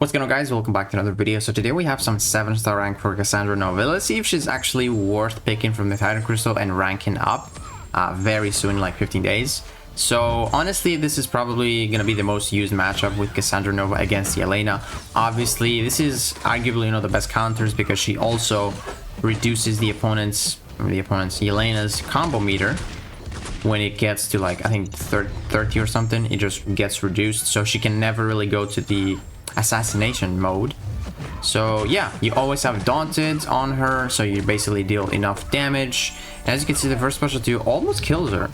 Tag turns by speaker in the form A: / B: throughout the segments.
A: What's going on, guys? Welcome back to another video. So today we have some 7-star rank for Cassandra Nova. Let's see if she's actually worth picking from the Titan Crystal and ranking up very soon, like 15 days. So honestly, this is probably going to be the most used matchup with Cassandra Nova against Yelena. Obviously, this is arguably one of the best counters because she also reduces the opponent's Yelena's combo meter. When it gets to like, I think 30 or something, it just gets reduced. So she can never really go to the assassination mode. So yeah, you always have Daunted on her, so you basically deal enough damage. And as you can see, the first special 2 almost kills her.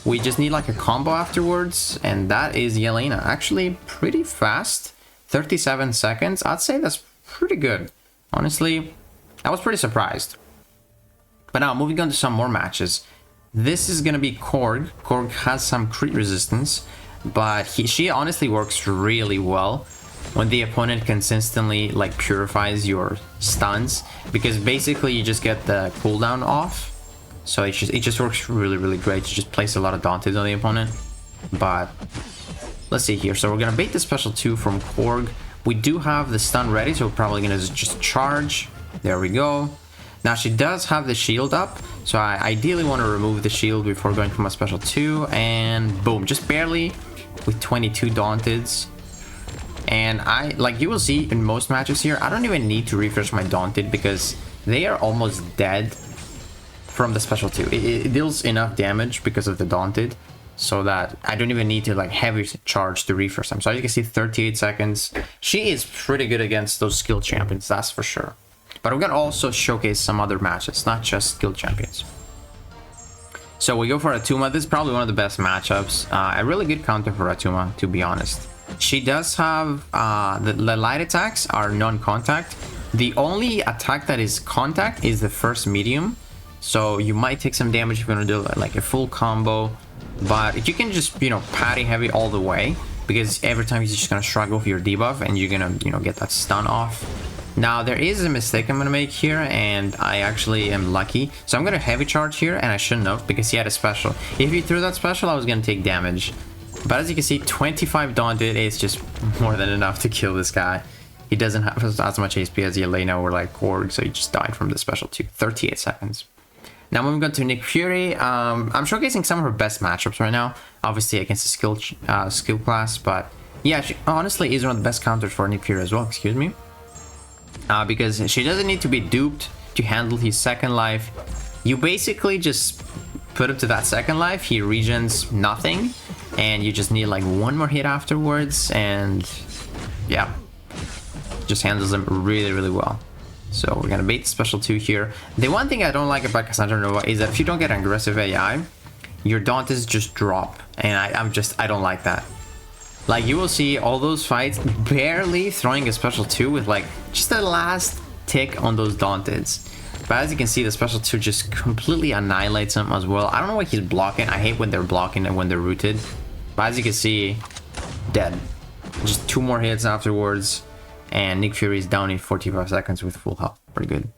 A: We just need like a combo afterwards, and that is Yelena. Actually pretty fast, 37 seconds. I'd say that's pretty good. Honestly, I was pretty surprised. But now moving on to some more matches. This is gonna be Korg. Korg has some crit resistance, but she honestly works really well when the opponent consistently like purifies your stuns, because basically you just get the cooldown off. So it just works really great to just place a lot of Daunted on the opponent. But let's see here. So we're gonna bait the special 2 from Korg. We do have the stun ready, so we're probably gonna just charge. There we go. Now she does have the shield up, so I ideally want to remove the shield before going for my special 2, and boom, just barely with 22 Daunteds. And like you will see in most matches here, I don't even need to refresh my Daunted because they are almost dead from the special 2. It deals enough damage because of the Daunted, so that I don't even need to like heavy charge to refresh them. So as you can see, 38 seconds. She is pretty good against those skill champions, that's for sure. But we're gonna also showcase some other matches, not just skill champions. So we go for Attuma. This is probably one of the best matchups. A really good counter for Attuma, to be honest. She does have the light attacks are non-contact. The only attack that is contact is the first medium. So you might take some damage if you're gonna do like a full combo. But you can just, you know, parry heavy all the way, because every time you're just gonna struggle with your debuff and you're gonna, you know, get that stun off. Now there is a mistake I'm gonna make here, and I actually am lucky. So I'm gonna heavy charge here, and I shouldn't have because he had a special. If he threw that special, I was gonna take damage. But as you can see, 25 Daunted is just more than enough to kill this guy. He doesn't have as much HP as Yelena or like Korg, so he just died from the special 2. 38 seconds. Now moving on to Nick Fury. I'm showcasing some of her best matchups right now, obviously against the skill class, but yeah, she honestly is one of the best counters for Nick Fury as well, excuse me. Because she doesn't need to be duped to handle his second life. You basically just put him to that second life, he regens nothing, and you just need like one more hit afterwards, and yeah, just handles them really well. So we're gonna bait the special 2 here. The one thing I don't like about Cassandra Nova is that if you don't get aggressive AI, your Daunted just drop, and I don't like that. Like you will see all those fights barely throwing a special 2 with like just the last tick on those Daunteds. But as you can see, the special 2 just completely annihilates him as well. I don't know what he's blocking. I hate when they're blocking and when they're rooted. But as you can see, dead. Just 2 more hits afterwards, and Nick Fury is down in 45 seconds with full health. Pretty good.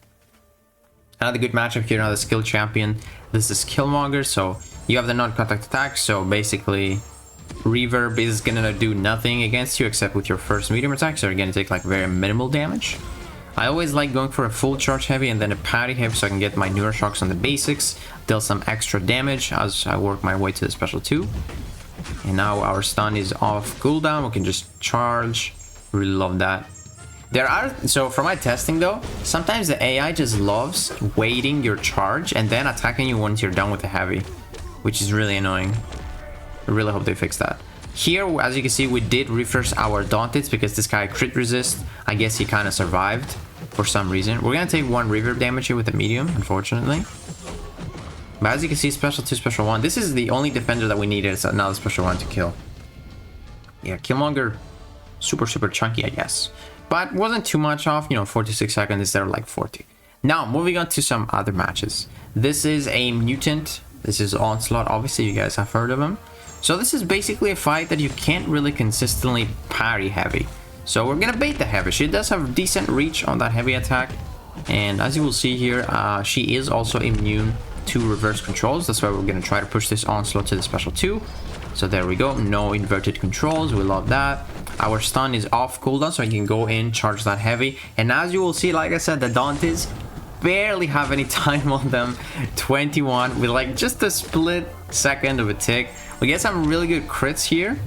A: Another good matchup here, another skill champion. This is Killmonger. So you have the non-contact attack. So basically, reverb is gonna do nothing against you except with your first medium attack, so you're gonna take like very minimal damage. I always like going for a full charge heavy and then a parry heavy so I can get my newer shocks on the basics, deal some extra damage as I work my way to the special 2. And now our stun is off cooldown, we can just charge. Really love that. So for my testing though, sometimes the AI just loves waiting your charge and then attacking you once you're done with the heavy, which is really annoying. I really hope they fix that. Here, as you can see, we did refresh our Daunted because this guy crit resist. I guess he kind of survived for some reason. We're gonna take 1 reverb damage here with the medium, unfortunately. But as you can see, special 2, special 1. This is the only defender that we needed. It's another special 1 to kill. Yeah, Killmonger, super chunky, I guess. But wasn't too much off, you know, 46 seconds instead of like 40. Now, moving on to some other matches. This is a mutant. This is Onslaught. Obviously, you guys have heard of him. So this is basically a fight that you can't really consistently parry heavy. So we're gonna bait the heavy. She does have decent reach on that heavy attack. And as you will see here, she is also immune to reverse controls. That's why we're gonna try to push this Onslaught to the special 2. So there we go, no inverted controls, we love that. our stun is off cooldown, so you can go in, charge that heavy. And as you will see, like I said, the Dantes barely have any time on them. 21 with like just a split second of a tick. We get some really good crits here,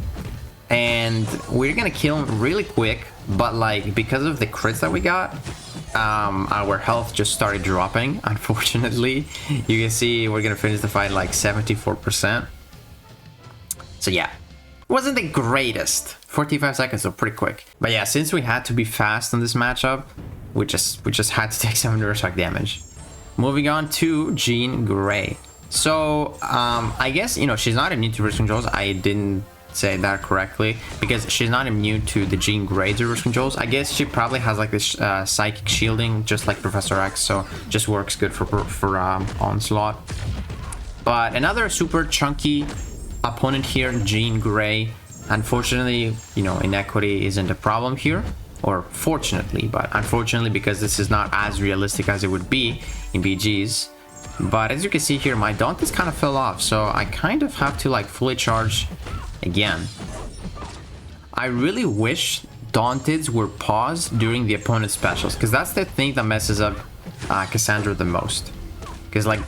A: and we're gonna kill him really quick. But like, because of the crits that we got, our health just started dropping, unfortunately. You can see we're gonna finish the fight like 74%. So yeah, wasn't the greatest. 45 seconds, so pretty quick. But yeah, since we had to be fast on this matchup, we just had to take some neurostock damage. Moving on to Jean Grey. So I guess, you know, she's not immune to reverse controls. I didn't say that correctly, because she's not immune to the Jean Grey's reverse controls. I guess she probably has like this psychic shielding, just like Professor X, so just works good for Onslaught. But another super chunky opponent here, Jean Grey. Unfortunately, you know, inequity isn't a problem here, or fortunately, but unfortunately, because this is not as realistic as it would be in BGs. But as you can see here, my Dantes kind of fell off, so I kind of have to like fully charge again. I really wish Dantes were paused during the opponent's specials, because that's the thing that messes up Cassandra the most. Because like,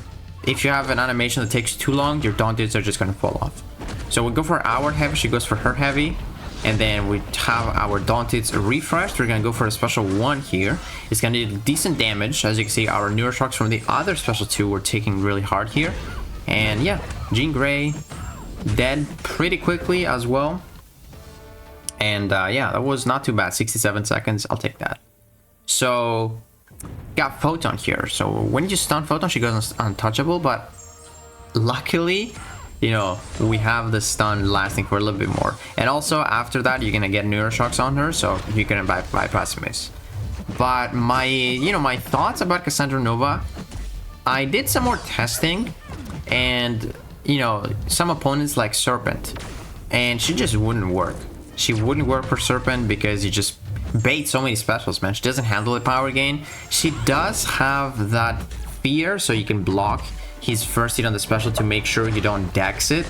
A: if you have an animation that takes too long, your Dantes are just going to fall off. So we go for our heavy, she goes for her heavy, and then we have our Dantes refreshed. We're going to go for a special 1 here. It's going to do decent damage. As you can see, our neuroshocks from the other special 2 were taking really hard here. And yeah, Jean Grey dead pretty quickly as well. And yeah, that was not too bad. 67 seconds, I'll take that. So got Photon here. So when you stun Photon, she goes untouchable, but luckily, you know, we have the stun lasting for a little bit more. And also after that, you're gonna get neuroshocks on her, so you're gonna bypass miss. But my, you know, my thoughts about Cassandra Nova, I did some more testing, and you know, some opponents like Serpent, and she just wouldn't work. She wouldn't work for Serpent because you just bait so many specials, man. She doesn't handle the power gain. She does have that fear, so you can block his first hit on the special to make sure you don't dex it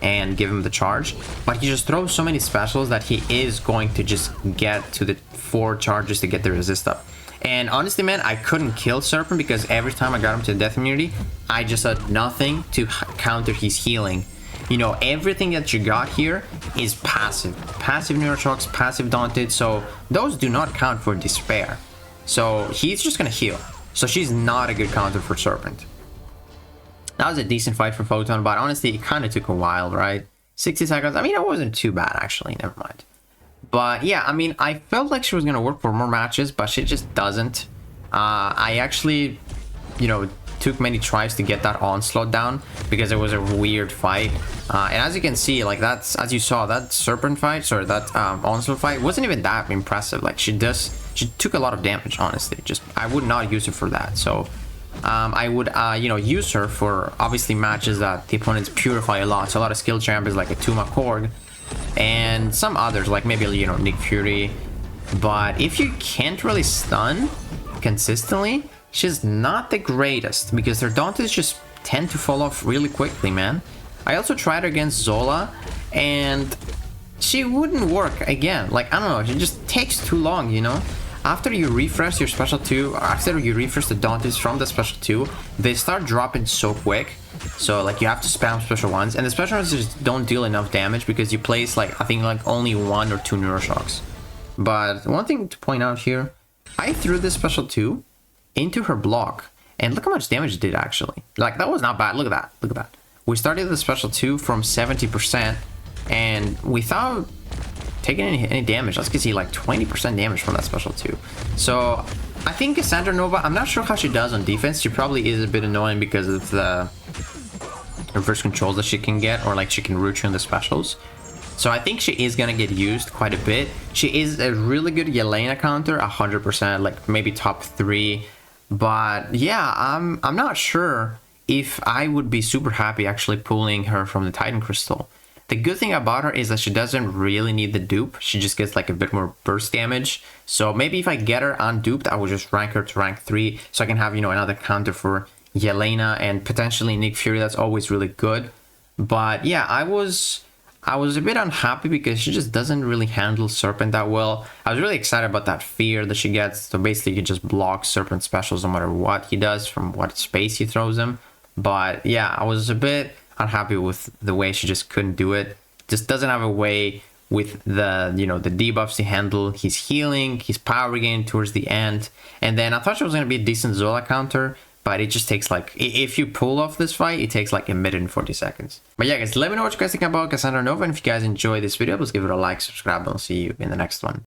A: and give him the charge. But he just throws so many specials that he is going to just get to the 4 charges to get the resist up. And honestly, man, I couldn't kill Serpent because every time I got him to death immunity, I just had nothing to counter his healing. You know, everything that you got here is passive. Passive neuroshocks, passive Dantes, so those do not count for despair. So he's just gonna heal. So she's not a good counter for Serpent. That was a decent fight for Photon, but honestly, it kind of took a while, right? 60 seconds. I mean, it wasn't too bad, actually. Never mind. But yeah, I mean, I felt like she was going to work for more matches, but she just doesn't. I actually, you know, took many tries to get that Onslaught down because it was a weird fight. And as you can see, like that's, as you saw, that Serpent fight, sorry, that Onslaught fight wasn't even that impressive. Like she took a lot of damage, honestly. Just, I would not use her for that. So I would, you know, use her for obviously matches that the opponents purify a lot. So a lot of skill champions like Attuma, Korg, and some others like maybe, you know, Nick Fury. But if you can't really stun consistently, she's not the greatest because her Dantes just tend to fall off really quickly, man. I also tried her against Zola, and she wouldn't work again. Like, I don't know, it just takes too long, you know? After you refresh your special 2, after you refresh the Dantes from the special 2, they start dropping so quick. So like you have to spam special 1s, and the special 1s just don't deal enough damage because you place like, I think like only 1 or 2 neuroshocks. But one thing to point out here, I threw this special 2 into her block, and look how much damage it did actually. Like that was not bad. Look at that, look at that. We started the special 2 from 70%, and without taking any damage, let's see, like 20% damage from that special 2. So I think Cassandra Nova, I'm not sure how she does on defense. She probably is a bit annoying because of the reverse controls that she can get, or like she can root you in the specials. So I think she is gonna get used quite a bit. She is a really good Yelena counter, 100%, like maybe top 3. But yeah, I'm not sure if I would be super happy actually pulling her from the Titan Crystal. The good thing about her is that she doesn't really need the dupe. She just gets like a bit more burst damage. So maybe if I get her unduped, I will just rank her to rank 3. So I can have, you know, another counter for Yelena and potentially Nick Fury. That's always really good. But yeah, I was I was a bit unhappy because she just doesn't really handle Serpent that well. I was really excited about that fear that she gets. So basically, you just block Serpent specials no matter what he does from what space he throws them. But yeah, I was a bit unhappy with the way she just couldn't do it. Just doesn't have a way with the, you know, the debuffs to handle his healing, his power gain towards the end. And then I thought she was going to be a decent Zola counter, but it just takes like, if you pull off this fight, it takes like 1 minute and 40 seconds. But yeah, guys, let me know what you guys think about Cassandra Nova. And if you guys enjoyed this video, please give it a like, subscribe, and I'll see you in the next one.